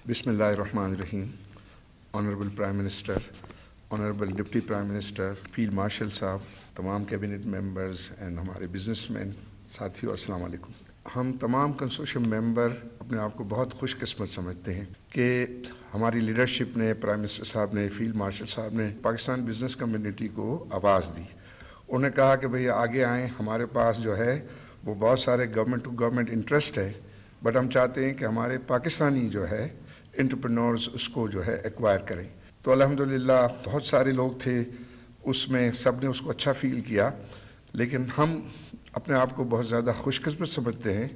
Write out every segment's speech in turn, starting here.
Bismillahirrahmanirrahim. Honorable Prime Minister, Honorable Deputy Prime Minister, Field Marshal साहब, तमाम cabinet members and हमारे businessman साथियों, अस्सलाम वालेकुम। हम तमाम कंसोर्शियम मेंबर अपने आप को बहुत खुशकिस्मत समझते हैं कि हमारी लीडरशिप ने, प्राइम मिनिस्टर साहब ने, फील्ड मार्शल साहब ने पाकिस्तान बिज़नेस कम्युनिटी को आवाज़ दी। उन्होंने कहा कि भैया आगे आएँ, हमारे पास जो है वो बहुत सारे गवर्नमेंट टू गवर्नमेंट इंटरेस्ट है, बट हम चाहते हैं कि हमारे पाकिस्तानी जो है एंटरप्रेन्योर्स उसको जो है एक्वायर करें। तो अल्हम्दुलिल्लाह बहुत सारे लोग थे उसमें, सब ने उसको अच्छा फ़ील किया, लेकिन हम अपने आप को बहुत ज़्यादा खुशकिस्मत समझते हैं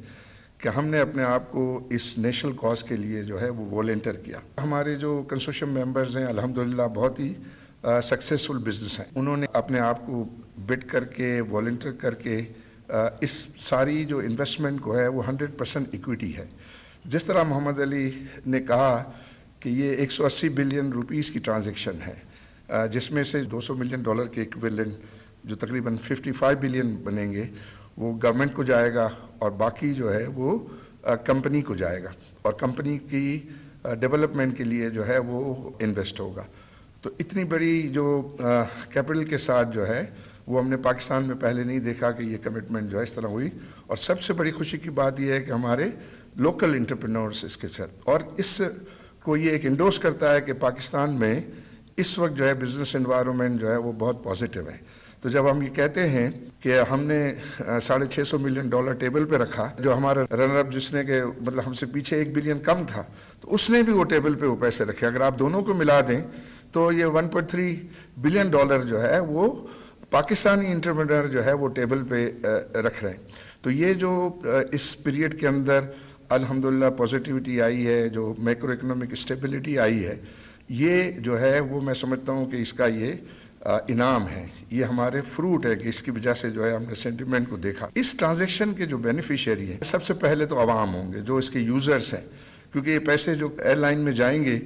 कि हमने अपने आप को इस नेशनल कॉज के लिए जो है वो वॉलंटियर किया। हमारे जो कंसोर्शियम मेंबर्स हैं अल्हम्दुलिल्लाह बहुत ही सक्सेसफुल बिजनेस हैं। उन्होंने अपने आप को बिड करके, वॉलंटियर करके इस सारी जो इन्वेस्टमेंट को है वो 100% इक्विटी है। जिस तरह मोहम्मद अली ने कहा कि ये 180 बिलियन रुपीस की ट्रांजैक्शन है, जिसमें से $200 मिलियन के इक्विवेलेंट जो तकरीबन 55 बिलियन बनेंगे वो गवर्नमेंट को जाएगा और बाकी जो है वो कंपनी को जाएगा और कंपनी की डेवलपमेंट के लिए जो है वो इन्वेस्ट होगा। तो इतनी बड़ी जो कैपिटल के साथ जो है वो हमने पाकिस्तान में पहले नहीं देखा कि ये कमिटमेंट जो है इस तरह हुई। और सबसे बड़ी खुशी की बात यह है कि हमारे लोकल एंटरप्रेन्योर्स इसके साथ, और इसको ये एक इंडोर्स करता है कि पाकिस्तान में इस वक्त जो है बिज़नेस एनवायरनमेंट जो है वो बहुत पॉजिटिव है। तो जब हम ये कहते हैं कि हमने $650 मिलियन टेबल पे रखा, जो हमारा रनर अप जिसने के मतलब हमसे पीछे $1 बिलियन कम था, तो उसने भी वो टेबल पे वो पैसे रखे। अगर आप दोनों को मिला दें तो ये $1.3 बिलियन जो है वो पाकिस्तानी एंटरप्रेन्योर जो है वो टेबल पे रख रहे हैं। तो ये जो इस पीरियड के अंदर अल्हम्दुलिल्लाह पॉजिटिविटी आई है, जो मैक्रो इकोनॉमिक स्टेबिलिटी आई है, ये जो है वो मैं समझता हूँ कि इसका ये इनाम है, ये हमारे फ्रूट है कि इसकी वजह से जो है हमने सेंटिमेंट को देखा। इस ट्रांजैक्शन के जो बेनिफिशियरी हैं सबसे पहले तो आवाम होंगे, जो इसके यूज़र्स हैं, क्योंकि ये पैसे जो एयरलाइन में जाएंगे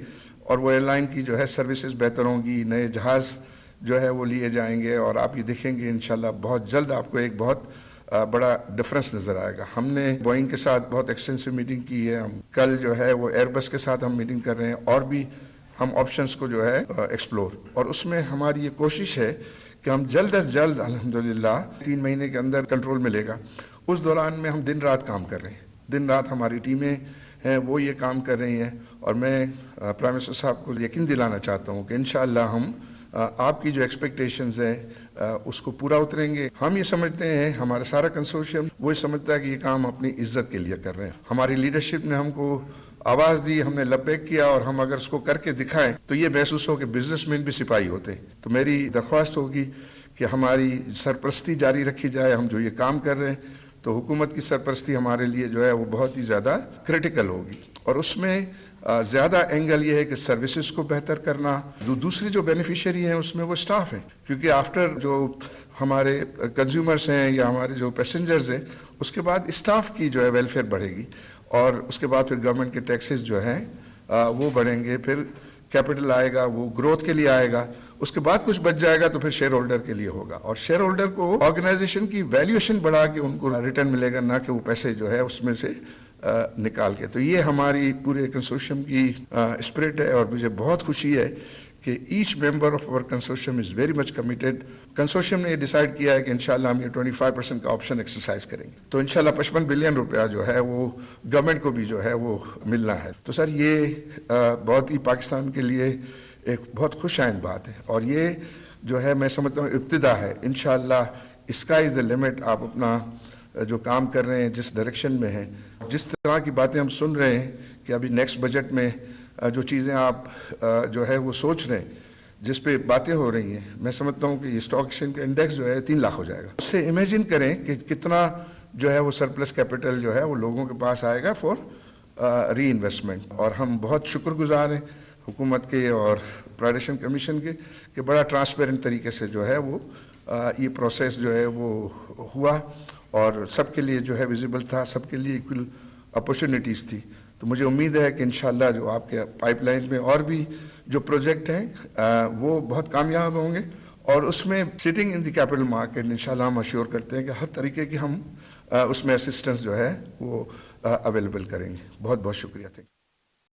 और वो एयरलाइन की जो है सर्विसेज बेहतर होंगी, नए जहाज़ जो है वो लिए जाएंगे और आप ये देखेंगे इंशाल्लाह बहुत जल्द आपको एक बहुत बड़ा डिफरेंस नज़र आएगा। हमने बोइंग के साथ बहुत एक्सटेंसिव मीटिंग की है, हम कल जो है वो एयरबस के साथ हम मीटिंग कर रहे हैं और भी हम ऑप्शंस को जो है एक्सप्लोर, और उसमें हमारी ये कोशिश है कि हम जल्द अज जल्द अल्हम्दुलिल्लाह 3 महीने के अंदर कंट्रोल मिलेगा। उस दौरान में हम दिन रात काम कर रहे हैं, दिन रात हमारी टीमें हैं वो ये काम कर रही हैं, और मैं प्राइम मिनिस्टर साहब को यकीन दिलाना चाहता हूँ कि इंशाअल्लाह हम आपकी जो एक्सपेक्टेशंस हैं उसको पूरा उतरेंगे। हम ये समझते हैं, हमारा सारा कंसोर्शियम वो ये समझता है कि ये काम अपनी इज्जत के लिए कर रहे हैं। हमारी लीडरशिप ने हमको आवाज़ दी, हमने लब्बैक किया, और हम अगर उसको करके दिखाएं तो ये महसूस हो कि बिजनेसमैन भी सिपाही होते हैं। तो मेरी दरख्वास्त होगी कि हमारी सरपरस्ती जारी रखी जाए। हम जो ये काम कर रहे हैं तो हुकूमत की सरपरस्ती हमारे लिए जो है वो बहुत ही ज़्यादा क्रिटिकल होगी, और उसमें ज़्यादा एंगल ये है कि सर्विसेज को बेहतर करना। दूसरी जो बेनिफिशियरी हैं उसमें वो स्टाफ हैं, क्योंकि आफ्टर जो हमारे कंज्यूमर्स हैं या हमारे जो पैसेंजर्स हैं, उसके बाद स्टाफ की जो है वेलफेयर बढ़ेगी, और उसके बाद फिर गवर्नमेंट के टैक्सेस जो हैं वो बढ़ेंगे, फिर कैपिटल आएगा, वो ग्रोथ के लिए आएगा, उसके बाद कुछ बच जाएगा तो फिर शेयर होल्डर के लिए होगा, और शेयर होल्डर को ऑर्गेनाइजेशन की वैल्यूएशन बढ़ा के उनको रिटर्न मिलेगा, ना कि वो पैसे जो है उसमें से निकाल के। तो ये हमारी पूरे कंसोर्शियम की स्पिरिट है, और मुझे बहुत खुशी है कि each member of our consortium is very much committed. Consortium ने ये डिसाइड किया है कि इंशाल्लाह हम ये 25% का ऑप्शन एक्सरसाइज करेंगे, तो इंशाल्लाह $55 बिलियन जो है वो गवर्नमेंट को भी जो है वो मिलना है। तो सर ये बहुत ही पाकिस्तान के लिए एक बहुत खुश आइंद बात है, और ये जो है मैं समझता हूँ इब्तिदा है। इंशाल्लाह स्काई इज़ द लिमिट। आप अपना जो काम कर रहे हैं, जिस डायरेक्शन में हैं, जिस तरह की बातें हम सुन रहे हैं कि अभी नेक्स्ट बजट में जो चीज़ें आप जो है वो सोच रहे हैं, जिस पे बातें हो रही हैं, मैं समझता हूँ कि ये स्टॉक एक्सचेंज का इंडेक्स जो है 3 लाख हो जाएगा। उससे इमेजिन करें कि कितना जो है वो सरप्लस कैपिटल जो है वो लोगों के पास आएगा फॉर री इन्वेस्टमेंट। और हम बहुत शुक्रगुजार हैं हुकूमत के और प्राइवेटाइजेशन कमीशन के कि बड़ा ट्रांसपेरेंट तरीके से जो है वो ये प्रोसेस जो है वो हुआ, और सबके लिए जो है विजिबल था, सबके लिए इक्वल अपॉर्चुनिटीज़ थी। तो मुझे उम्मीद है कि इंशाल्लाह जो आपके पाइपलाइन में और भी जो प्रोजेक्ट हैं वो बहुत कामयाब होंगे, और उसमें sitting in the capital market इंशाल्लाह हम अश्योर करते हैं कि हर तरीके की हम उसमें असिस्टेंस जो है वो अवेलेबल करेंगे। बहुत बहुत शुक्रिया। Thank you.